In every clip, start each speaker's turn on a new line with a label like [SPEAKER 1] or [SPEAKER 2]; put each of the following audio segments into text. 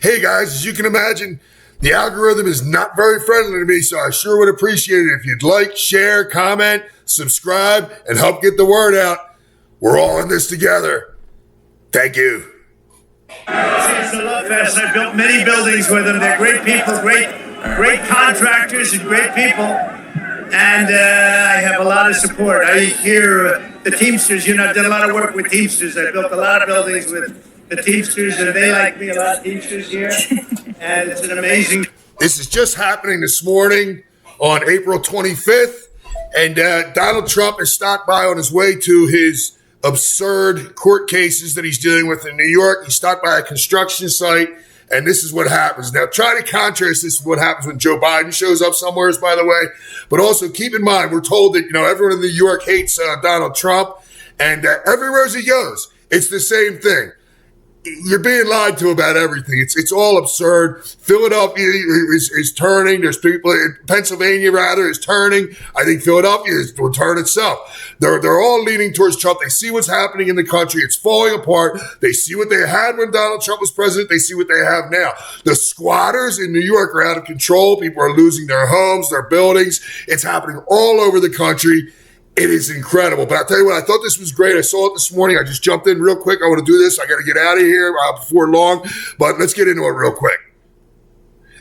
[SPEAKER 1] Hey guys, as you can imagine, the algorithm is not very friendly to me, so I sure would appreciate it if you'd like, share, comment, subscribe, and help get the word out. We're all in this together. Thank you.
[SPEAKER 2] It's a love fest. I've built many buildings with them. They're great people, great contractors and great people. And I have a lot of support. I hear the Teamsters, I've done a lot of work with Teamsters. I built a lot of buildings with the Teamsters, and they like me a lot, Teamsters here. And it's an amazing.
[SPEAKER 1] This is just happening this morning on April 25th. And Donald Trump is stopped by on his way to his absurd court cases that he's dealing with in New York. He's stopped by a construction site, and this is what happens. Now, try to contrast this with what happens when Joe Biden shows up somewhere, by the way. But also keep in mind, we're told that, everyone in New York hates Donald Trump, and everywhere he goes, it's the same thing. You're being lied to about everything. It's all absurd. Philadelphia is turning. There's people in Pennsylvania, is turning. I think Philadelphia will turn itself. They're all leaning towards Trump. They see what's happening in the country. It's falling apart. They see what they had when Donald Trump was president. They see what they have now. The squatters in New York are out of control. People are losing their homes, their buildings. It's happening all over the country. It is incredible. But I'll tell you what, I thought this was great. I saw it this morning. I just jumped in real quick. I want to do this. I got to get out of here before long. But let's get into it real quick.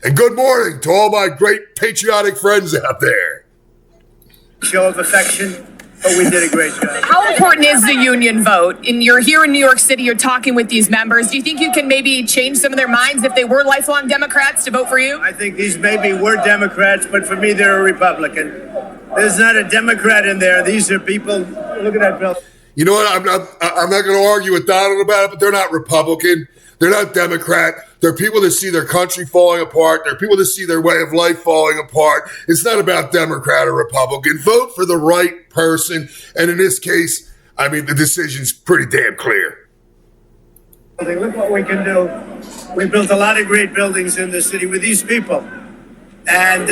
[SPEAKER 1] And good morning to all my great patriotic friends out there.
[SPEAKER 2] Show of affection, but we did a great job.
[SPEAKER 3] How important is the union vote? And you're here in New York City, you're talking with these members. Do you think you can maybe change some of their minds if they were lifelong Democrats to vote for you?
[SPEAKER 2] I think these maybe were Democrats, but for me, they're a Republican. There's not a Democrat in there. These are people. Look at that bill.
[SPEAKER 1] You know what? I'm not going to argue with Donald about it, but they're not Republican. They're not Democrat. They're people that see their country falling apart. They're people that see their way of life falling apart. It's not about Democrat or Republican. Vote for the right person. And in this case, the decision's pretty damn clear.
[SPEAKER 2] Look what we can do. We built a lot of great buildings in the city with these people. And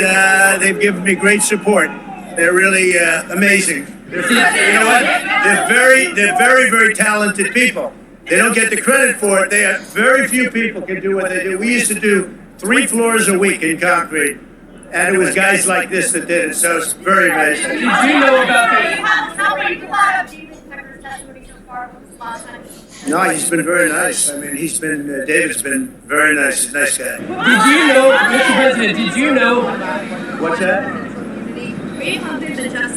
[SPEAKER 2] they've given me great support. They're really amazing. You know what? They're very, very talented people. They don't get the credit for it. Very few people can do what they do. We used to do 3 floors a week in concrete, and it was guys like this that did it. So it's very amazing.
[SPEAKER 3] Did you know about
[SPEAKER 2] No, he's been very nice. David's been very nice. He's a nice guy.
[SPEAKER 3] Did you know, Mr. President, did you know?
[SPEAKER 2] What's that?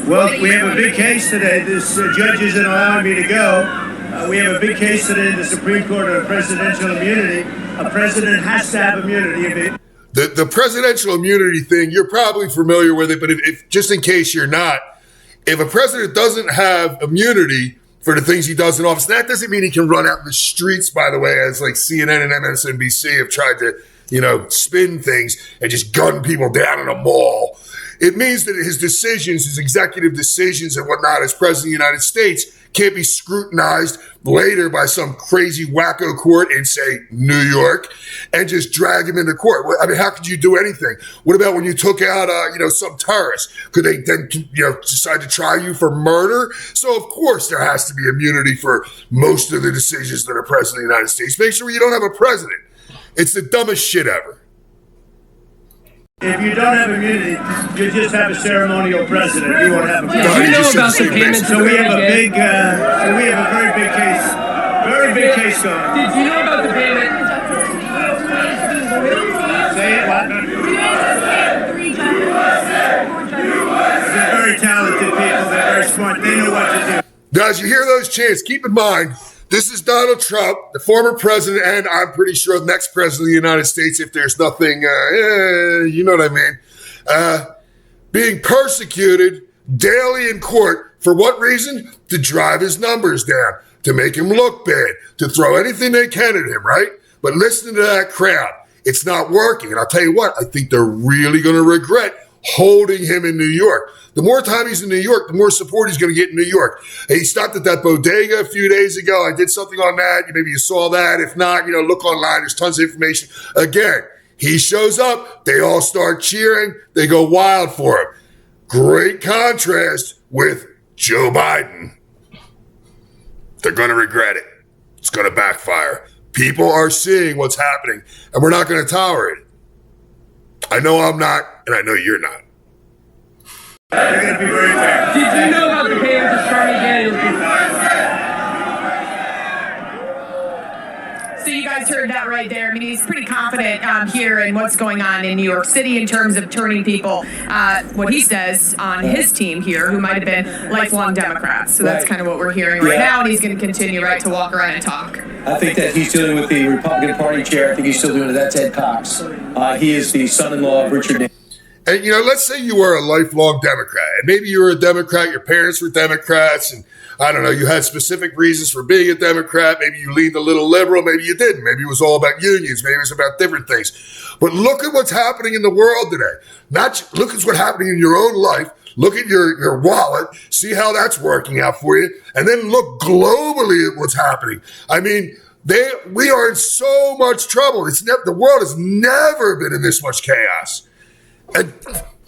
[SPEAKER 2] Well, we have a big case today. This judge isn't allowing me to go. We have a big case today in the Supreme Court on presidential immunity. A president has to have immunity.
[SPEAKER 1] The presidential immunity thing, you're probably familiar with it, but if just in case you're not, if a president doesn't have immunity for the things he does in office, that doesn't mean he can run out in the streets, by the way, as like CNN and MSNBC have tried to, spin things and just gun people down in a mall. It means that his decisions, his executive decisions and whatnot as president of the United States can't be scrutinized later by some crazy wacko court in, say, New York and just drag him into court. How could you do anything? What about when you took out, some terrorist? Could they then, decide to try you for murder? So, of course, there has to be immunity for most of the decisions that are president of the United States. Make sure you don't have a president. It's the dumbest shit ever.
[SPEAKER 2] If you don't have immunity, you just have a ceremonial president. You won't have a president.
[SPEAKER 3] Did you know about the payments?
[SPEAKER 2] So we have a very big case. Very big case going.
[SPEAKER 3] Did you know about the payment?
[SPEAKER 2] Say it, what? They're very talented people. They're very smart. They know what to do.
[SPEAKER 1] Now, as you hear those chants, keep in mind, this is Donald Trump, the former president, and I'm pretty sure the next president of the United States, if there's nothing, you know what I mean, being persecuted daily in court. For what reason? To drive his numbers down, to make him look bad, to throw anything they can at him, right? But listen to that crowd. It's not working. And I'll tell you what, I think they're really going to regret holding him in New York. The more time he's in New York, the more support he's going to get in New York. Hey, he stopped at that bodega a few days ago. I did something on that. Maybe you saw that. If not, look online. There's tons of information. Again, he shows up. They all start cheering. They go wild for him. Great contrast with Joe Biden. They're going to regret it. It's going to backfire. People are seeing what's happening, and we're not going to tolerate it. I know I'm not, and I know you're not.
[SPEAKER 2] You're going to be very fair.
[SPEAKER 4] Did you know about the payment to Stormy Daniels?
[SPEAKER 3] So you guys heard that right there. I mean, he's pretty confident here in what's going on in New York City in terms of turning people, what he says, on his team here, who might have been lifelong Democrats. So that's kind of what we're hearing right now, and he's going to continue, right, to walk around and talk.
[SPEAKER 5] I think that he's dealing with the Republican Party chair. I think he's still doing it. That's Ed Cox. He is the son-in-law of Richard Nixon.
[SPEAKER 1] And, let's say you were a lifelong Democrat, and maybe you were a Democrat, your parents were Democrats, and I don't know, you had specific reasons for being a Democrat. Maybe you leaned a little liberal, maybe you didn't. Maybe it was all about unions, maybe it was about different things. But look at what's happening in the world today. Look at what's happening in your own life. Look at your wallet, see how that's working out for you, and then look globally at what's happening. I mean, we are in so much trouble. The world has never been in this much chaos. And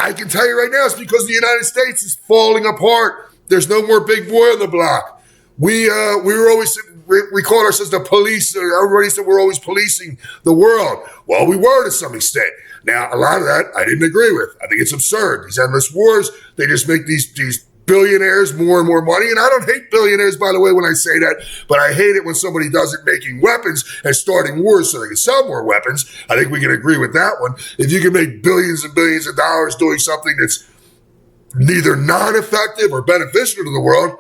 [SPEAKER 1] I can tell you right now, it's because the United States is falling apart. There's no more big boy on the block. We called ourselves the police. Everybody said we're always policing the world. Well, we were to some extent. Now, a lot of that I didn't agree with. I think it's absurd. These endless wars, they just make these billionaires more and more money. And I don't hate billionaires, by the way, when I say that, but I hate it when somebody does it making weapons and starting wars so they can sell more weapons. I think we can agree with that one. If you can make billions and billions of dollars doing something that's neither non-effective or beneficial to the world,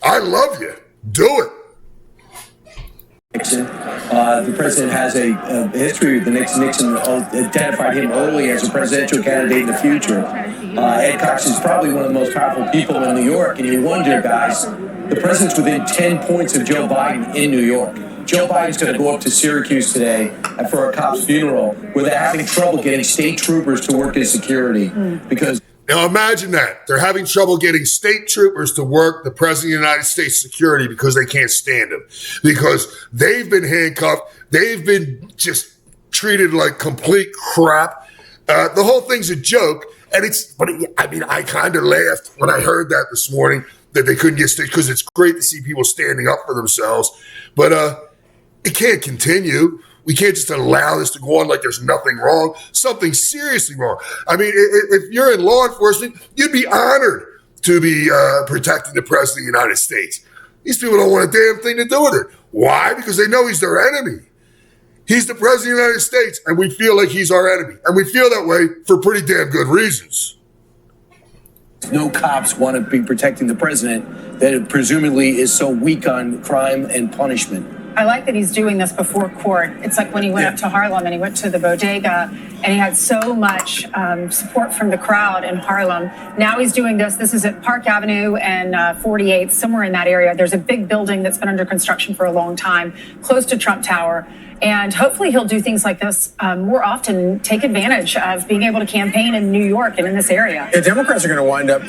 [SPEAKER 1] I love you. Do it.
[SPEAKER 5] Nixon. The president has a history with the Nixon. Nixon identified him early as a presidential candidate in the future. Ed Cox is probably one of the most powerful people in New York, and you wonder, guys, the president's within 10 points of Joe Biden in New York. Joe Biden's going to go up to Syracuse today for a cop's funeral where they're having trouble getting state troopers to work in security because...
[SPEAKER 1] Now imagine that. They're having trouble getting state troopers to work the President of the United States security because they can't stand him. Because they've been handcuffed. They've been just treated like complete crap. The whole thing's a joke. And I kind of laughed when I heard that this morning, that they couldn't get state, because it's great to see people standing up for themselves. But it can't continue. We can't just allow this to go on like there's nothing wrong. Something seriously wrong. I mean, if you're in law enforcement, you'd be honored to be protecting the President of the United States. These people don't want a damn thing to do with it. Why? Because they know he's their enemy. He's the President of the United States, and we feel like he's our enemy. And we feel that way for pretty damn good reasons.
[SPEAKER 5] No cops want to be protecting the president that presumably is so weak on crime and punishment.
[SPEAKER 6] I like that he's doing this before court. It's like when he went up to Harlem and he went to the bodega and he had so much support from the crowd in Harlem. Now he's doing this. This is at Park Avenue and 48th, somewhere in that area. There's a big building that's been under construction for a long time, close to Trump Tower. And hopefully he'll do things like this more often, take advantage of being able to campaign in New York and in this area.
[SPEAKER 7] The Democrats are going to wind up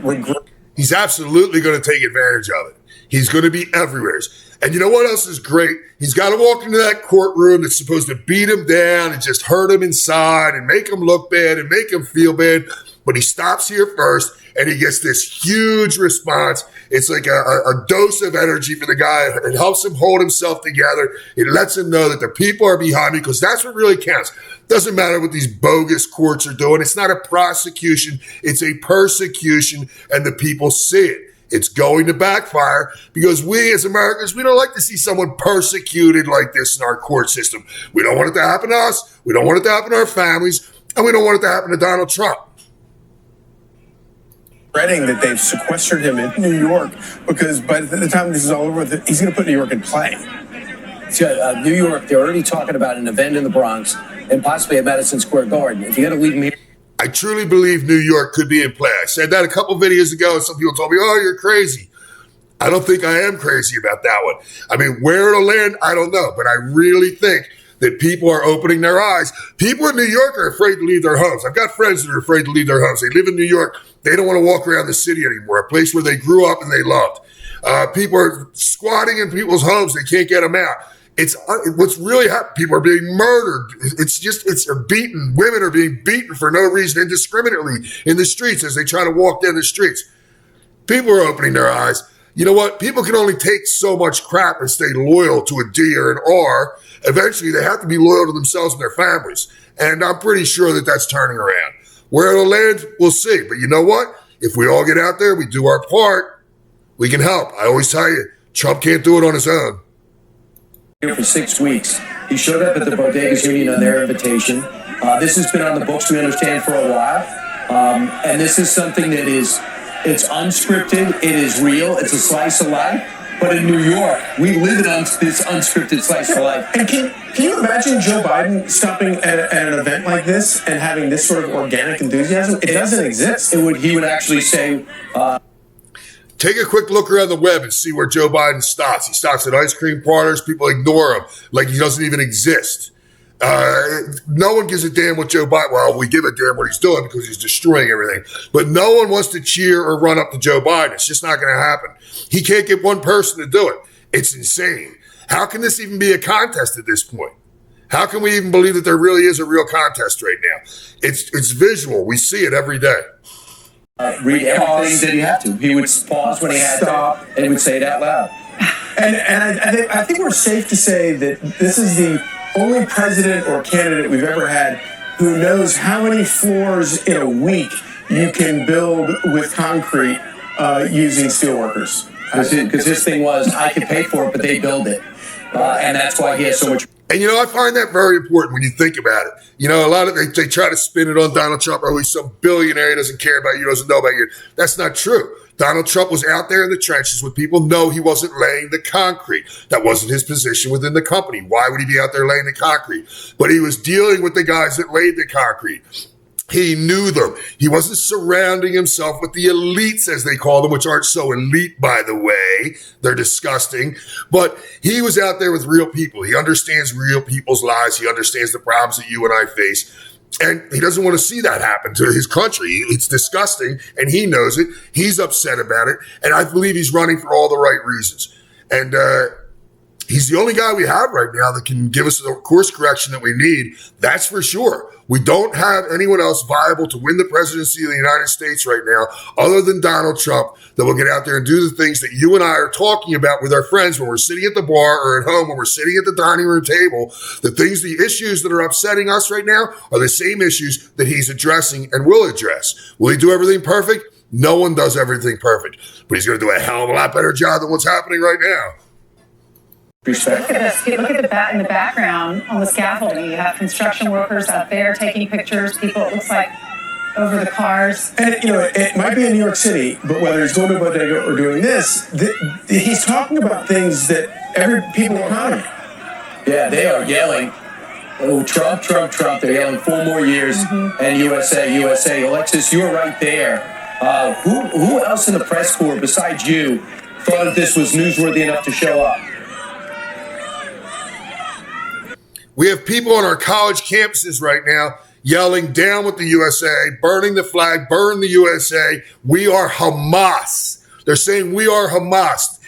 [SPEAKER 7] regret.
[SPEAKER 1] He's absolutely going to take advantage of it. He's going to be everywhere. And you know what else is great? He's got to walk into that courtroom that's supposed to beat him down and just hurt him inside and make him look bad and make him feel bad. But he stops here first and he gets this huge response. It's like a dose of energy for the guy. It helps him hold himself together. It lets him know that the people are behind me, because that's what really counts. Doesn't matter what these bogus courts are doing. It's not a prosecution. It's a persecution, and the people see it. It's going to backfire because we as Americans, we don't like to see someone persecuted like this in our court system. We don't want it to happen to us. We don't want it to happen to our families. And we don't want it to happen to Donald Trump.
[SPEAKER 7] Regretting that they've sequestered him in New York, because by the time this is all over, he's going to put New York in play.
[SPEAKER 5] So, New York, they're already talking about an event in the Bronx and possibly at Madison Square Garden. If you're going to leave him here.
[SPEAKER 1] I truly believe New York could be in play. I said that a couple videos ago, and some people told me, oh, you're crazy. I don't think I am crazy about that one. I mean, where it'll land, I don't know. But I really think that people are opening their eyes. People in New York are afraid to leave their homes. I've got friends that are afraid to leave their homes. They live in New York. They don't want to walk around the city anymore, a place where they grew up and they loved. People are squatting in people's homes. They can't get them out. It's what's really happening. People are being murdered. It's beaten. Women are being beaten for no reason, indiscriminately in the streets as they try to walk down the streets. People are opening their eyes. You know what? People can only take so much crap and stay loyal to a D or an R. Eventually, they have to be loyal to themselves and their families. And I'm pretty sure that that's turning around. Where it'll land, we'll see. But you know what? If we all get out there, we do our part, we can help. I always tell you, Trump can't do it on his own.
[SPEAKER 5] For 6 weeks. He showed up at the Bodegas Union on their invitation. This has been on the books, we understand, for a while. And this is something that it's unscripted, it is real, it's a slice of life. But in New York, we live in this unscripted slice of life.
[SPEAKER 7] And can you imagine Joe Biden stopping at an event like this and having this sort of organic enthusiasm? It doesn't exist.
[SPEAKER 5] He would actually say...
[SPEAKER 1] Take a quick look around the web and see where Joe Biden stops. He stops at ice cream parlors. People ignore him like he doesn't even exist. No one gives a damn what Joe Biden. Well, we give a damn what he's doing because he's destroying everything. But no one wants to cheer or run up to Joe Biden. It's just not going to happen. He can't get one person to do it. It's insane. How can this even be a contest at this point? How can we even believe that there really is a real contest right now? It's visual. We see it every day.
[SPEAKER 5] Read everything that he had to. He would pause when he had to, and he would say it out loud.
[SPEAKER 7] And I think we're safe to say that this is the only president or candidate we've ever had who knows how many floors in a week you can build with concrete using steelworkers.
[SPEAKER 5] Because his thing was, I could pay for it, but they build it. And that's why he has so much.
[SPEAKER 1] And, you know, I find that very important when you think about it. You know, a lot of they try to spin it on Donald Trump. Oh, he's some billionaire. He doesn't care about you, doesn't know about you. That's not true. Donald Trump was out there in the trenches with people. No, he wasn't laying the concrete. That wasn't his position within the company. Why would he be out there laying the concrete? But he was dealing with the guys that laid the concrete. He knew them. He wasn't surrounding himself with the elites, as they call them, which aren't so elite, by the way. They're disgusting. But he was out there with real people. He understands real people's lives. He understands the problems that you and I face. And he doesn't want to see that happen to his country. It's disgusting, and he knows it. He's upset about it. And I believe he's running for all the right reasons. And he's the only guy we have right now that can give us the course correction that we need. That's for sure. We don't have anyone else viable to win the presidency of the United States right now other than Donald Trump that will get out there and do the things that you and I are talking about with our friends when we're sitting at the bar or at home, when we're sitting at the dining room table. The issues that are upsetting us right now are the same issues that he's addressing and will address. Will he do everything perfect? No one does everything perfect, but he's going to do a hell of a lot better job than what's happening right now.
[SPEAKER 6] Look at this. Look at in the background on the scaffolding. You have construction workers out there taking pictures. People, it looks like, over the cars.
[SPEAKER 7] And, you know, it might be in New York City, but whether he's going to a bodega or doing this, he's talking about things that people are honoring.
[SPEAKER 5] Yeah, they are yelling, oh, Trump, Trump, Trump. They're yelling 4 more years and USA, USA. Alexis, you're right there. Who else in the press corps besides you thought that this was newsworthy enough to show up?
[SPEAKER 1] We have people on our college campuses right now yelling down with the USA, burning the flag, burn the USA. We are Hamas. They're saying we are Hamas.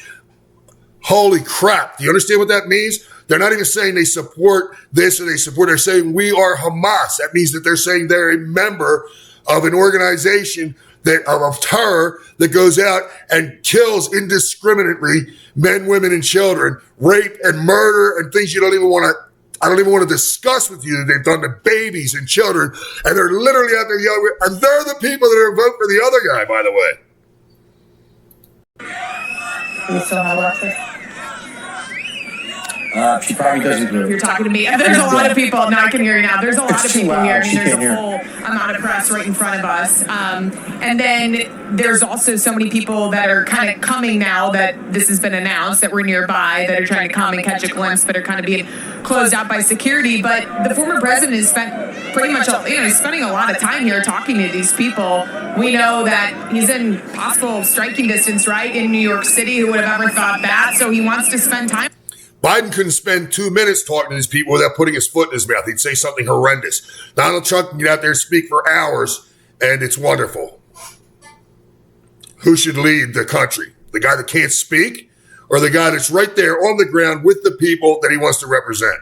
[SPEAKER 1] Holy crap. Do you understand what that means? They're not even saying they support this or they're saying we are Hamas. That means that they're saying they're a member of an organization of terror that goes out and kills indiscriminately men, women, and children, rape and murder and things I don't even want to discuss with you that they've done to babies and children, and they're literally out there yelling, and they're the people that are voting for the other guy, by the way.
[SPEAKER 6] You still have Alexis?
[SPEAKER 5] She probably doesn't do it.
[SPEAKER 3] You're talking to me. There's a lot of people. No, I can hear you now. There's a lot of people here. I mean,
[SPEAKER 7] She
[SPEAKER 3] there's
[SPEAKER 7] can't
[SPEAKER 3] a whole amount of press right in front of us. And then there's also so many people that are kind of coming now that this has been announced that we're nearby that are trying to come and catch a glimpse, but are kind of being closed out by security. But the former president has spent pretty much, he's spending a lot of time here talking to these people. We know that he's in possible striking distance, right, in New York City. Who would have ever thought that? So he wants to spend time.
[SPEAKER 1] Biden couldn't spend 2 minutes talking to these people without putting his foot in his mouth. He'd say something horrendous. Donald Trump can get out there and speak for hours, and it's wonderful. Who should lead the country? The guy that can't speak, or the guy that's right there on the ground with the people that he wants to represent?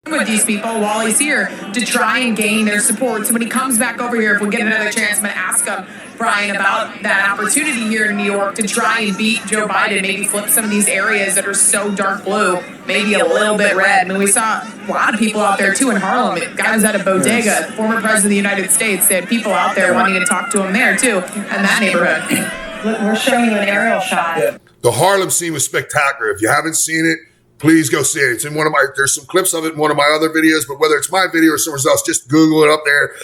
[SPEAKER 3] With these people while he's here to try and gain their support. So when he comes back over here, if we get another chance, I'm going to ask him Brian, about that opportunity here in New York to try and beat Joe Biden, maybe flip some of these areas that are so dark blue, maybe a little bit red. I mean, we saw a lot of people out there, too, in Harlem. The guy was at a bodega, former president of the United States. They had people out there wanting to talk to him there, too, in that neighborhood.
[SPEAKER 6] Look, we're showing you an aerial shot.
[SPEAKER 1] The Harlem scene was spectacular. If you haven't seen it, please go see it. It's in one of my, there's some clips of it in one of my other videos, but whether it's my video or someone else, just Google it up there.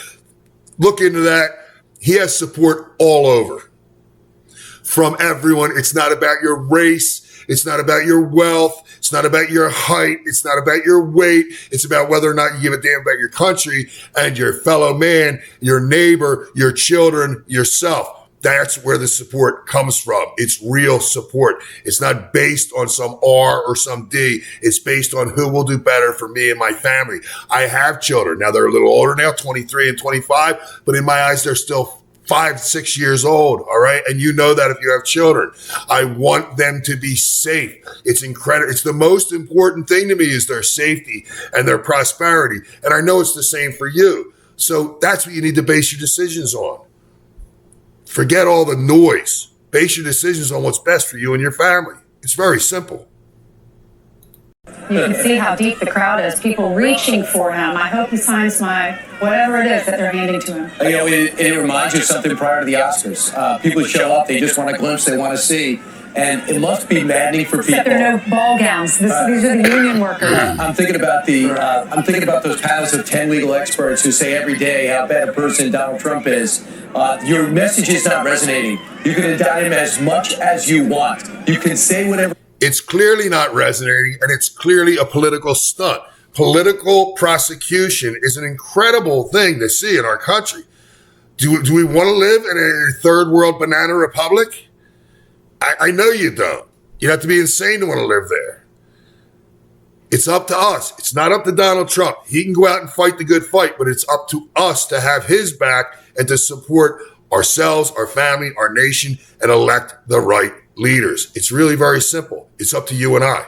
[SPEAKER 1] Look into that. He has support all over from everyone. It's not about your race. It's not about your wealth. It's not about your height. It's not about your weight. It's about whether or not you give a damn about your country and your fellow man, your neighbor, your children, yourself. That's where the support comes from. It's real support. It's not based on some R or some D. It's based on who will do better for me and my family. I have children. Now they're a little older now, 23 and 25, but in my eyes, they're still 5, 6 years old. All right. And you know that if you have children, I want them to be safe. It's incredible. It's the most important thing to me is their safety and their prosperity. And I know it's the same for you. So that's what you need to base your decisions on. Forget all the noise. Base your decisions on what's best for you and your family. It's very simple.
[SPEAKER 6] You can see how deep the crowd is. People reaching for him. I hope he signs my whatever it is that they're handing to him.
[SPEAKER 5] You know, it reminds you of something prior to the Oscars. People show up, they just want a glimpse, they want to see. And it must be maddening for people.
[SPEAKER 6] Except there are no ball gowns. These are the union workers.
[SPEAKER 5] I'm thinking about those panels of 10 legal experts who say every day how bad a person Donald Trump is. Your message is not resonating. You can indict him as much as you want. You can say whatever.
[SPEAKER 1] It's clearly not resonating, and it's clearly a political stunt. Political prosecution is an incredible thing to see in our country. Do we want to live in a third world banana republic? I know you don't. You have to be insane to want to live there. It's up to us. It's not up to Donald Trump. He can go out and fight the good fight, but it's up to us to have his back and to support ourselves, our family, our nation, and elect the right leaders. It's really very simple. It's up to you and I.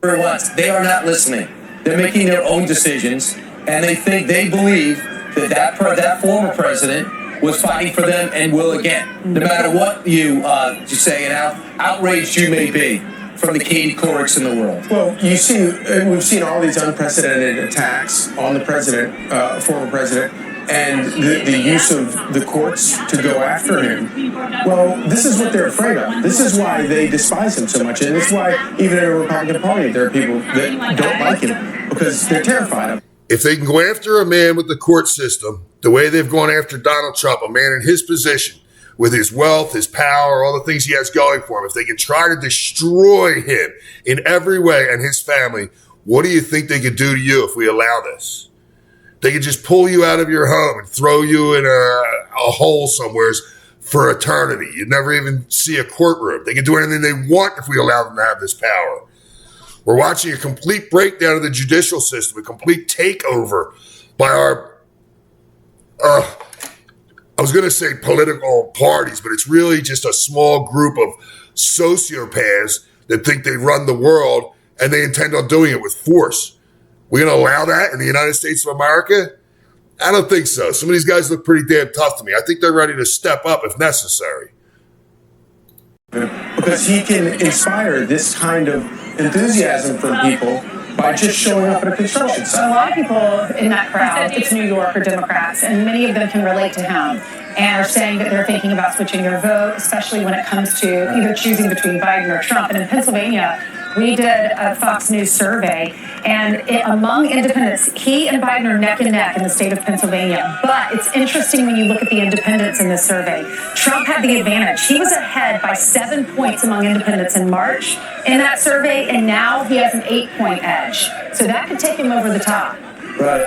[SPEAKER 5] They are not listening. They're making their own decisions, and they believe that former president was fighting for them and will again. No matter what you say and how outraged you may be from the Katie Courics in the world.
[SPEAKER 7] Well, we've seen all these unprecedented attacks on the president, former president, and the use of the courts to go after him. Well, this is what they're afraid of. This is why they despise him so much. And it's why even in the Republican Party, there are people that don't like him because they're terrified of him.
[SPEAKER 1] If they can go after a man with the court system, the way they've gone after Donald Trump, a man in his position, with his wealth, his power, all the things he has going for him, if they can try to destroy him in every way and his family, what do you think they could do to you if we allow this? They could just pull you out of your home and throw you in a hole somewhere for eternity. You'd never even see a courtroom. They can do anything they want if we allow them to have this power. We're watching a complete breakdown of the judicial system, a complete takeover by our, I was going to say political parties, but it's really just a small group of sociopaths that think they run the world and they intend on doing it with force. We're going to allow that in the United States of America? I don't think so. Some of these guys look pretty damn tough to me. I think they're ready to step up if necessary.
[SPEAKER 7] Because he can inspire this kind of enthusiasm from people by just showing up at a construction
[SPEAKER 6] A
[SPEAKER 7] site.
[SPEAKER 6] lot of people in that crowd, it's New York or Democrats, and many of them can relate to him and are saying that they're thinking about switching their vote, especially when it comes to either choosing between Biden or Trump. And in Pennsylvania, we did a Fox News survey, and among independents, he and Biden are neck and neck in the state of Pennsylvania. But it's interesting when you look at the independents in this survey. Trump had the advantage. He was ahead by 7 points among independents in March in that survey, and now he has an 8-point edge. So that could take him over the top.
[SPEAKER 5] Right.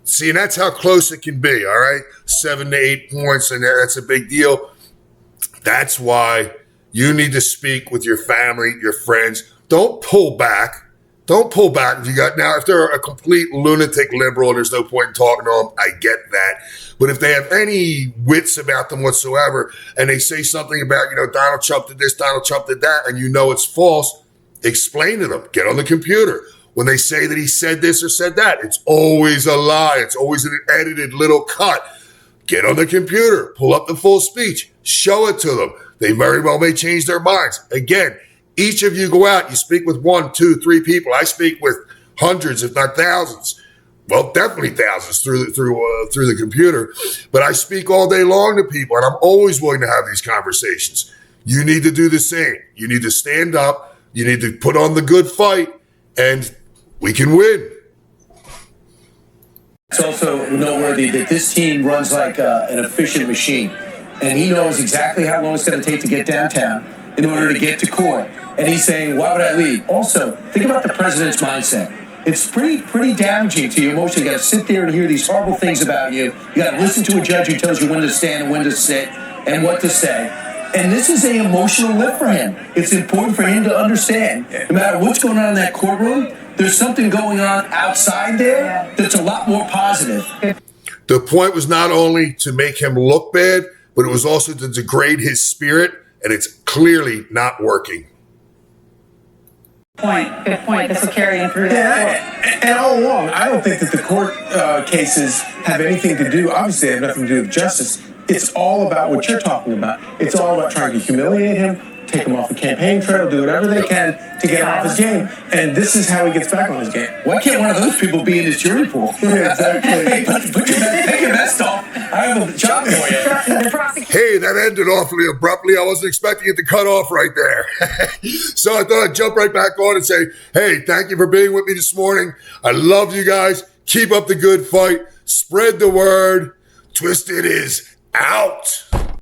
[SPEAKER 1] See, and that's how close it can be, all right? 7 to 8 points, and that's a big deal. That's why you need to speak with your family, your friends. Don't pull back. Don't pull back. If they're a complete lunatic liberal, there's no point in talking to them. I get that. But if they have any wits about them whatsoever, and they say something about, Donald Trump did this, Donald Trump did that, and you know it's false, explain to them. Get on the computer. When they say that he said this or said that, it's always a lie. It's always an edited little cut. get on the computer, pull up the full speech, show it to them. They very well may change their minds. Again, each of you go out, you speak with 1, 2, 3 people. I speak with hundreds, if not thousands. Well, definitely thousands through the computer. But I speak all day long to people, and I'm always willing to have these conversations. You need to do the same. You need to stand up. You need to put on the good fight, and we can win.
[SPEAKER 5] It's also noteworthy that this team runs like an efficient machine. And he knows exactly how long it's going to take to get downtown in order to get to court. And he's saying, why would I leave? Also, think about the president's mindset. It's pretty damaging to you emotionally. You got to sit there and hear these horrible things about you. You got to listen to a judge who tells you when to stand and when to sit and what to say. And this is an emotional lift for him. It's important for him to understand, no matter what's going on in that courtroom, there's something going on outside there that's a lot more positive.
[SPEAKER 1] The point was not only to make him look bad, but it was also to degrade his spirit, and it's clearly not working.
[SPEAKER 6] Good point. This will carry him through that.
[SPEAKER 7] And all along, I don't think that the court cases have anything to do, obviously they have nothing to do with justice. It's all about what you're talking about. It's all about trying to humiliate him, take him off the campaign trail, do whatever they can to get him off his game. And this is how he gets back on his game.
[SPEAKER 5] Why can't one of those people be in his jury pool?
[SPEAKER 7] Exactly.
[SPEAKER 5] Hey, take your vest off. I have a job for you.
[SPEAKER 1] Hey, that ended awfully abruptly. I wasn't expecting it to cut off right there. So I thought I'd jump right back on and say, hey, thank you for being with me this morning. I love you guys. Keep up the good fight. Spread the word. Twisted is out.